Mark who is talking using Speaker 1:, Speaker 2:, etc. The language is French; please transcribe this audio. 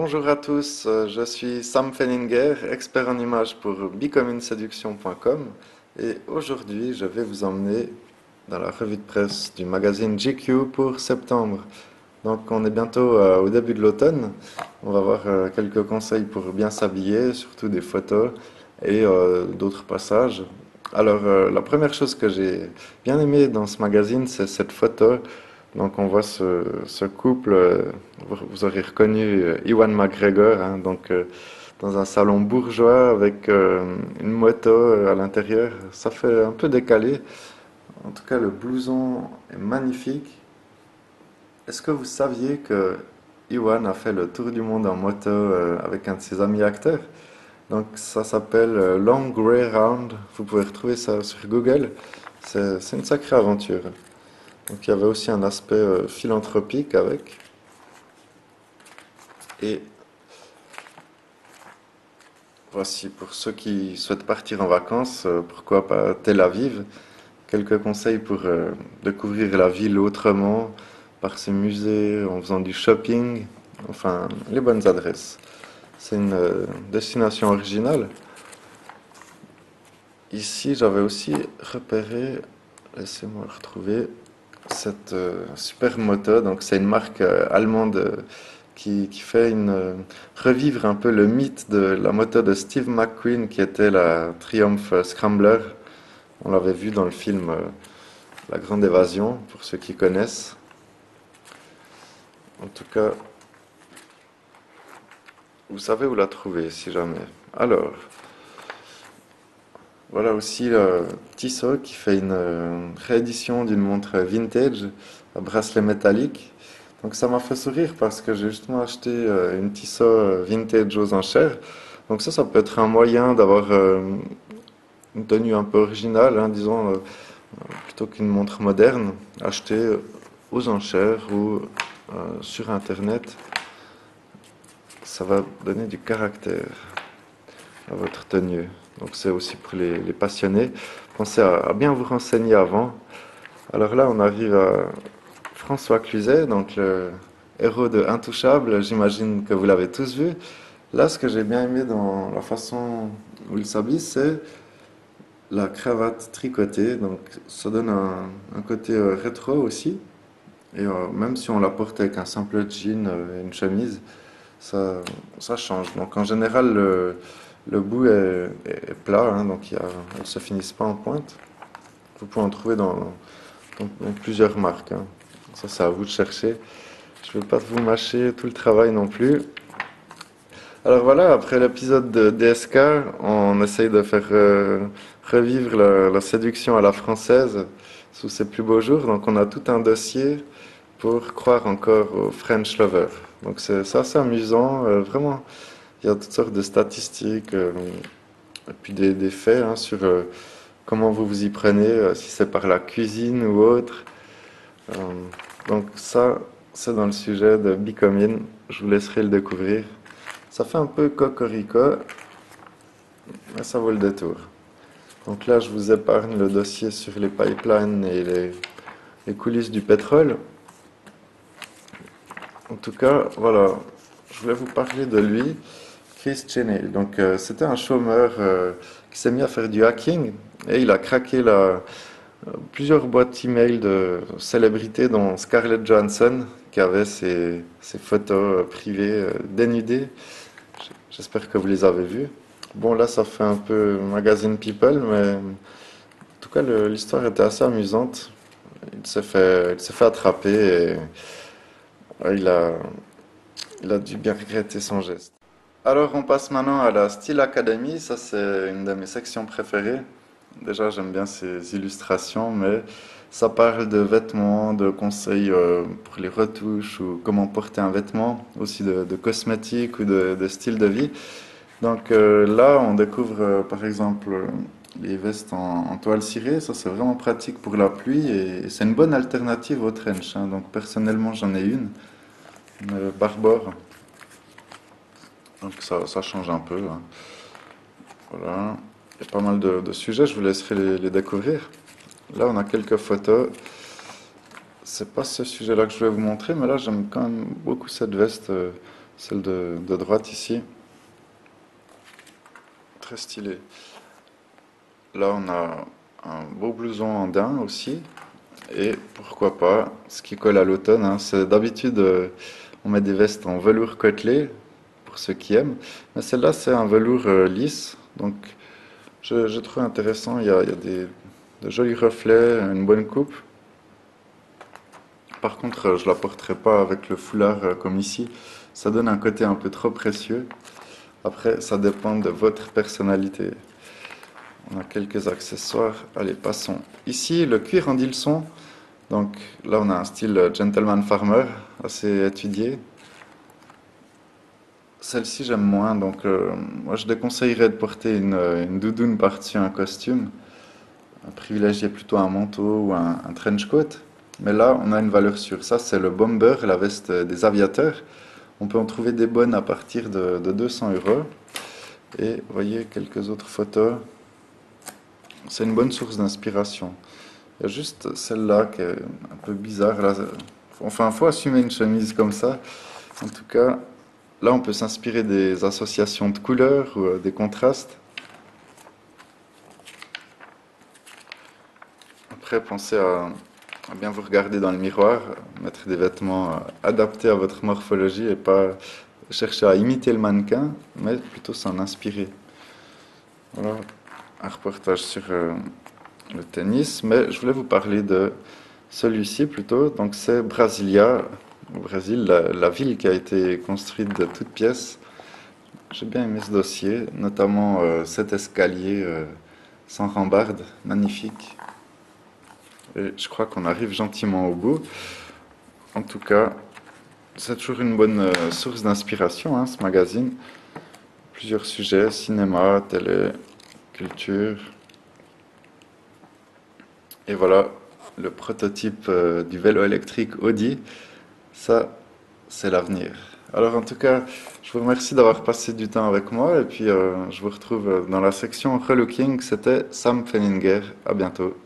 Speaker 1: Bonjour à tous, je suis Sam Fenninger, expert en images pour becomingseduction.com et aujourd'hui je vais vous emmener dans la revue de presse du magazine GQ pour septembre. Donc on est bientôt au début de l'automne, on va voir quelques conseils pour bien s'habiller, surtout des photos et d'autres passages. Alors la première chose que j'ai bien aimé dans ce magazine, c'est cette photo. Donc on voit ce couple, vous aurez reconnu Ewan McGregor, hein, dans un salon bourgeois avec une moto à l'intérieur. Ça fait un peu décalé. En tout cas, le blouson est magnifique. Est-ce que vous saviez que Ewan a fait le tour du monde en moto avec un de ses amis acteurs? Donc ça s'appelle Long Grey Round. Vous pouvez retrouver ça sur Google. C'est une sacrée aventure. Donc il y avait aussi un aspect philanthropique avec. Et voici pour ceux qui souhaitent partir en vacances, pourquoi pas Tel Aviv. Quelques conseils pour découvrir la ville autrement, par ses musées, en faisant du shopping, enfin les bonnes adresses. C'est une destination originale. Ici, j'avais aussi repéré, laissez-moi le retrouver, cette super moto. Donc c'est une marque allemande qui fait revivre un peu le mythe de la moto de Steve McQueen qui était la Triumph Scrambler. On l'avait vu dans le film La Grande Évasion, pour ceux qui connaissent. En tout cas, vous savez où la trouver si jamais. Alors, voilà aussi Tissot qui fait une réédition d'une montre vintage à bracelet métallique. Donc ça m'a fait sourire parce que j'ai justement acheté une Tissot vintage aux enchères. Donc ça peut être un moyen d'avoir une tenue un peu originale, hein, disons, plutôt qu'une montre moderne, achetée aux enchères ou sur Internet. Ça va donner du caractère à votre tenue. Donc c'est aussi pour les passionnés. Pensez à bien vous renseigner avant. Alors là, on arrive à François Cluzet, donc le héros de Intouchable. J'imagine que vous l'avez tous vu. Là, ce que j'ai bien aimé dans la façon où il s'habille, c'est la cravate tricotée. Donc ça donne un côté rétro aussi. Et même si on la porte avec un simple jean et une chemise, ça, ça change. Donc en général, le bout est plat, hein, donc elles ne se finissent pas en pointe. Vous pouvez en trouver dans plusieurs marques, hein. Ça, c'est à vous de chercher. Je ne veux pas vous mâcher tout le travail non plus. Alors voilà, après l'épisode de DSK, on essaye de faire revivre la séduction à la française sous ses plus beaux jours. Donc on a tout un dossier pour croire encore aux French lovers. Donc c'est assez amusant, vraiment. Il y a toutes sortes de statistiques et puis des faits, hein, sur comment vous vous y prenez, si c'est par la cuisine ou autre. Euh, donc ça, c'est dans le sujet de Becoming. Je vous laisserai le découvrir. Ça fait un peu cocorico, mais ça vaut le détour. Donc là, je vous épargne le dossier sur les pipelines et les coulisses du pétrole. En tout cas, voilà, je voulais vous parler de lui, Chris Cheney. Donc, c'était un chômeur qui s'est mis à faire du hacking et il a craqué plusieurs boîtes email de célébrités, dont Scarlett Johansson, qui avait ses photos privées dénudées. J'espère que vous les avez vues. Bon, là, ça fait un peu magazine People, mais en tout cas, l'histoire était assez amusante. Il s'est fait attraper et il a, il a dû bien regretter son geste. Alors, on passe maintenant à la Style Academy. Ça, c'est une de mes sections préférées. Déjà, j'aime bien ces illustrations, mais ça parle de vêtements, de conseils pour les retouches ou comment porter un vêtement, aussi de cosmétiques ou de style de vie. Donc là, on découvre par exemple les vestes en toile cirée. Ça, c'est vraiment pratique pour la pluie et c'est une bonne alternative aux trench, hein. Donc personnellement, j'en ai une Barbore. Donc ça change un peu, hein. Voilà. Il y a pas mal de sujets, je vous laisserai les découvrir. Là, on a quelques photos. C'est pas ce sujet-là que je vais vous montrer, mais là, j'aime quand même beaucoup cette veste. celle de droite ici, très stylée. Là, on a un beau blouson en daim aussi. Et pourquoi pas, ce qui colle à l'automne, hein, c'est d'habitude on met des vestes en velours côtelé pour ceux qui aiment, mais celle-là c'est un velours lisse, donc je trouve intéressant. Il y a de jolis reflets, une bonne coupe. Par contre, je la porterai pas avec le foulard comme ici. Ça donne un côté un peu trop précieux. Après, ça dépend de votre personnalité. On a quelques accessoires. Allez, passons. Ici, le cuir en Dilson. Donc là, on a un style gentleman farmer, assez étudié. Celle-ci, j'aime moins, donc moi, je déconseillerais de porter une doudoune par-dessus un costume. Privilégier plutôt un manteau ou un trench coat. Mais là, on a une valeur sûre. Ça, c'est le bomber, la veste des aviateurs. On peut en trouver des bonnes à partir de 200 euros. Et vous voyez quelques autres photos. C'est une bonne source d'inspiration. Il y a juste celle-là qui est un peu bizarre. Là, enfin, il faut assumer une chemise comme ça. En tout cas, là, on peut s'inspirer des associations de couleurs ou des contrastes. Après, pensez à bien vous regarder dans le miroir, mettre des vêtements adaptés à votre morphologie et pas chercher à imiter le mannequin, mais plutôt s'en inspirer. Voilà, un reportage sur le tennis, mais je voulais vous parler de celui-ci plutôt. Donc c'est Brasilia, au Brésil, la ville qui a été construite de toutes pièces. J'ai bien aimé ce dossier, notamment cet escalier sans rambarde, magnifique. Et je crois qu'on arrive gentiment au bout. En tout cas, c'est toujours une bonne source d'inspiration, hein, ce magazine. Plusieurs sujets, cinéma, télé, culture. Et voilà, le prototype du vélo électrique Audi. Ça, c'est l'avenir. Alors en tout cas, je vous remercie d'avoir passé du temps avec moi et puis je vous retrouve dans la section Relooking. C'était Sam Fenninger. À bientôt.